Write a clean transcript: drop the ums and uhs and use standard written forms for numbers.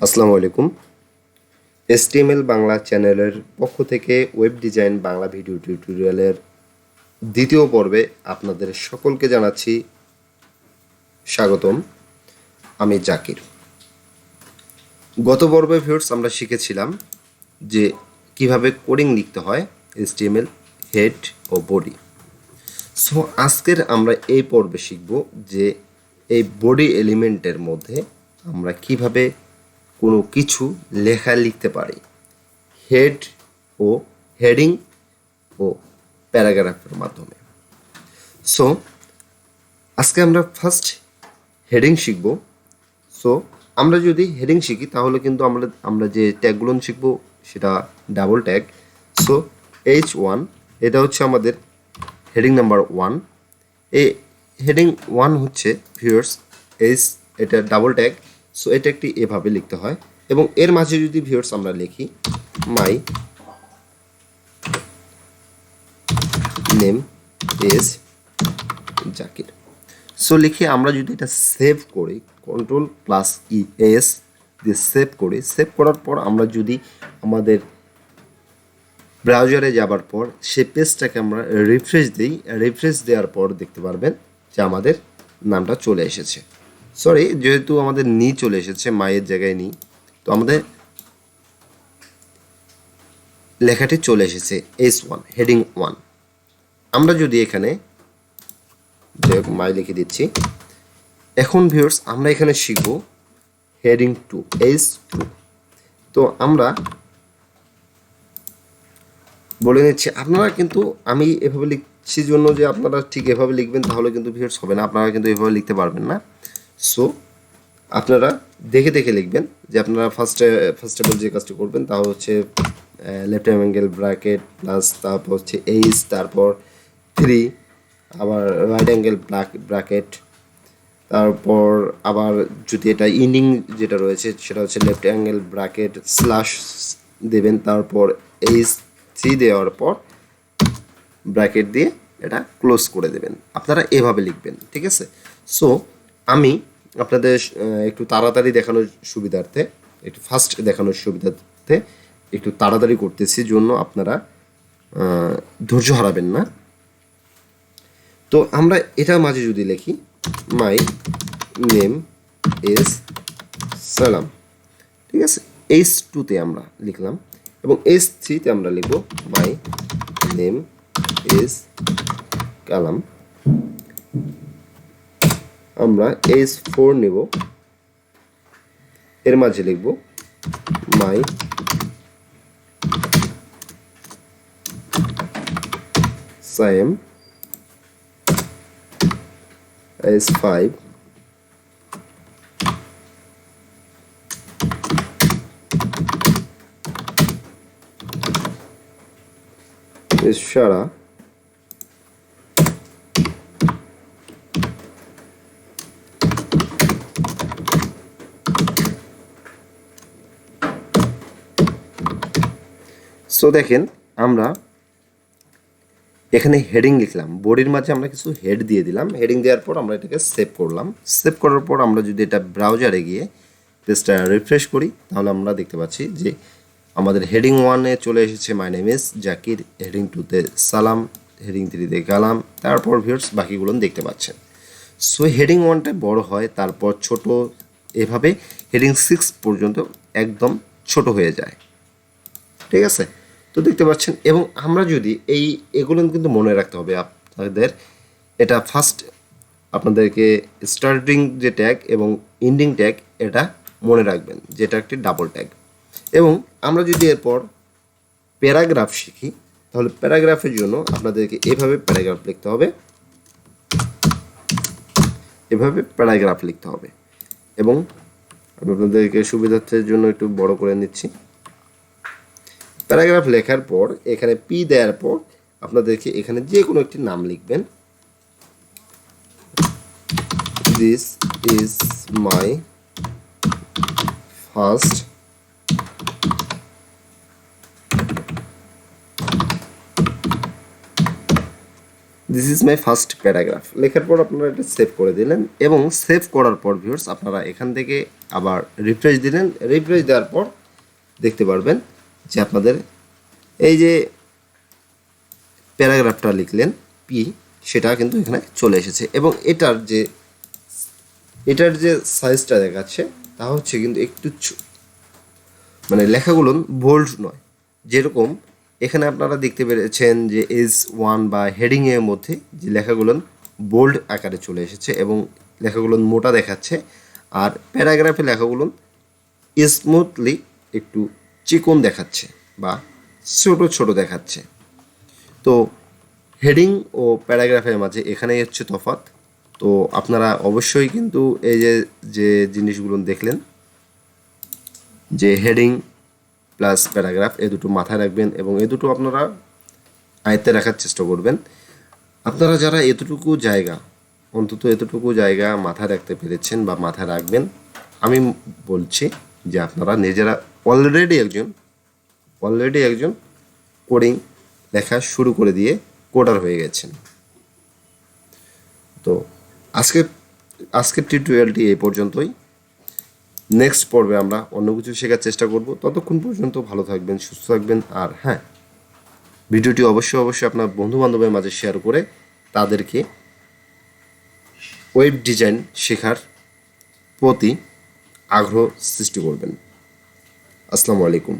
আসসালামু আলাইকুম। এসটিএমএল বাংলা চ্যানেলের পক্ষ থেকে ওয়েব ডিজাইন বাংলা ভিডিও টিউটোরিয়ালের দ্বিতীয় পর্বে আপনাদের সকলকে জানাচ্ছি স্বাগতম। আমি জাকির। গত পর্বে ভিউয়ার্স আমরা শিখেছিলাম যে কিভাবে কোডিং লিখতে হয় এসটিএমএল হেড ও বডি। সো আজকের আমরা এই পর্বে শিখব যে এই বডি এলিমেন্টের মধ্যে আমরা কিভাবে কোনো কিছু লেখা লিখতে পারি হেড ও হেডিং ও প্যারাগ্রাফের মাধ্যমে। সো আজকে আমরা ফার্স্ট হেডিং শিখব। সো আমরা যদি হেডিং শিখি তাহলে কিন্তু আমরা যে ট্যাগগুলো শিখব সেটা ডাবল ট্যাগ। সো H1 এটা হচ্ছে আমাদের হেডিং নাম্বার 1। এই হেডিং 1 হচ্ছে ভিউয়ার্স এটা ডাবল ট্যাগ। সো এটা একটি এভাবে লিখতে হয় এবং এর মাঝে যদি ভিউয়ার্স আমরা লিখি মাই নেম ইজ জাকির। সো লিখে আমরা যদি এটা সেভ করি Ctrl+E+S দিয়ে সেভ করি, সেভ করার পর আমরা যদি আমাদের ব্রাউজারে যাবার পর সে পেজটাকে আমরা রিফ্রেশ দিই, রিফ্রেশ দেওয়ার পর দেখতে পারবেন যে আমাদের নামটা চলে এসেছে। সরি, যেহেতু আমাদের নি চলে এসেছে, মায়ের জায়গায় নি, তো আমাদের লেখাটি চলে এসেছে S1 হেডিং 1। আমরা যদি এখানে মাই লিখে দিচ্ছি। এখন ভিউয়ার্স আমরা এখানে শিখব হেডিং 2 S2। তো আমরা বলে নিচ্ছি, আপনারা কিন্তু আমি এভাবে লিখছি জন্য যে আপনারা ঠিক এভাবে লিখবেন তাহলে কিন্তু ভিউয়ার্স হবে না, আপনারা কিন্তু এভাবে লিখতে পারবেন না। সো আপনারা দেখে দেখে লিখবেন যে আপনারা ফার্স্ট অফ অল যে কাজটি করবেন তা হচ্ছে লেফট অ্যাঙ্গেল ব্র্যাকেট প্লাস তারপর হচ্ছে এইচ, তারপর 3, আবার রাইট অ্যাঙ্গেল ব্র্যাকেট, তারপর আবার যদি এটা ইন্ডিং যেটা রয়েছে সেটা হচ্ছে লেফট অ্যাঙ্গেল ব্র্যাকেট স্ল্যাশ দেবেন, তারপর H3 দেওয়ার পর ব্র্যাকেট দিয়ে এটা ক্লোজ করে দেবেন। আপনারা এভাবে লিখবেন, ঠিক আছে? সো আমি আপনাদের একটু তাড়াতাড়ি দেখানোর সুবিধার্থে, একটু ফাস্ট দেখানোর সুবিধার্থে একটু তাড়াতাড়ি করতেছি জন্য আপনারা ধৈর্য হারাবেন না। তো আমরা এটার মাঝে যদি লিখি মাই নেম ইজ সালাম, ঠিক আছে? H2-তে আমরা লিখলাম এবং H3-তে আমরা লিখব মাই নেম ইজ কালাম। আমরা H4 নেব, এর মাঝে লিখব my Sayem. S5 is Shara. So দেখেন আমরা এখানে হেডিং লিখলাম, বডির মাঝে আমরা কিছু হেড দিয়ে দিলাম। হেডিং দেওয়ার পর আমরা এটাকে সেভ করলাম। সেভ করার পর আমরা যদি এটা ব্রাউজারে গিয়ে পেজটা রিফ্রেশ করি তাহলে আমরা দেখতে পাচ্ছি যে আমাদের হেডিং 1-এ চলে এসেছে my name is Zakir, heading 2-তে সালাম, হেডিং 3-তে কালাম, তারপর ভিউয়ার্স বাকিগুলো দেখতে পাচ্ছেন। সো হেডিং 1টা বড় হয়, তারপর ছোট, এভাবে হেডিং 6 পর্যন্ত একদম ছোট হয়ে যায়, ঠিক আছে? তো দেখতে পাচ্ছেন। এবং আমরা যদি এগুলো কিন্তু মনে রাখতে হবে আপনাদের। এটা ফার্স্ট আপনাদেরকে স্টার্টিং যে ট্যাগ এবং এন্ডিং ট্যাগ এটা মনে রাখবেন, যেটা একটি ডাবল ট্যাগ। এবং আমরা যদি এরপর প্যারাগ্রাফ শিখি তাহলে প্যারাগ্রাফের জন্য আপনাদেরকে এভাবে প্যারাগ্রাফ লিখতে হবে, এভাবে প্যারাগ্রাফ লিখতে হবে। এবং আমি আপনাদেরকে সুবিধার্থের জন্য একটু বড় করে নিচ্ছি। প্যারাগ্রাফ লেখার পর এখানে পি দেওয়ার পর আপনাদেরকে এখানে যে কোনো একটি নাম লিখবেন। This is my first this is my first paragraph লেখার পর আপনারা এটা সেভ করে দিলেন এবং সেভ করার পর ভিউয়ার্স আপনারা এখান থেকে আবার রিফ্রেশ দিলেন। রিফ্রেশ দেওয়ার পর দেখতে পারবেন যে আপনাদের এই যে প্যারাগ্রাফটা লিখলেন পি, সেটা কিন্তু এখানে চলে এসেছে এবং এটার যে সাইজটা দেখাচ্ছে তা হচ্ছে কিন্তু একটু মানে লেখাগুলো বোল্ড নয়। যেরকম এখানে আপনারা দেখতে পেরেছেন যে H1 বা হেডিংয়ের মধ্যে যে লেখাগুলো বোল্ড আকারে চলে এসেছে এবং লেখাগুলো মোটা দেখাচ্ছে, আর প্যারাগ্রাফে লেখাগুলো স্মুথলি একটু চিকন দেখাচ্ছে বা ছোট ছোট দেখাচ্ছে। তো হেডিং ও প্যারাগ্রাফের মাঝে এখানেই হচ্ছে তফাৎ। তো আপনারা অবশ্যই কিন্তু এই যে জিনিসগুলো দেখলেন যে হেডিং প্লাস প্যারাগ্রাফ এ দুটো মাথায় রাখবেন এবং এ দুটো আপনারা আয়ত্তে রাখার চেষ্টা করবেন। আপনারা যারা অন্তত এতটুকু জায়গা মাথায় রাখতে পেরেছেন বা মাথায় রাখবেন, আমি বলছি যে আপনারা নিজেরা অলরেডি একজন কোডিং লেখা শুরু করে দিয়ে কোডার হয়ে গেছেন। তো আজকের টিউটোরিয়ালটি এই পর্যন্তই। নেক্সট পর্বে আমরা অন্য কিছু শেখার চেষ্টা করব। ততক্ষণ পর্যন্ত ভালো থাকবেন, সুস্থ থাকবেন। আর হ্যাঁ, ভিডিওটি অবশ্যই আপনার বন্ধুবান্ধবের মাঝে শেয়ার করে তাদেরকে ওয়েব ডিজাইন শেখার প্রতি আগ্রহ সৃষ্টি করবেন। আসসালামু আলাইকুম।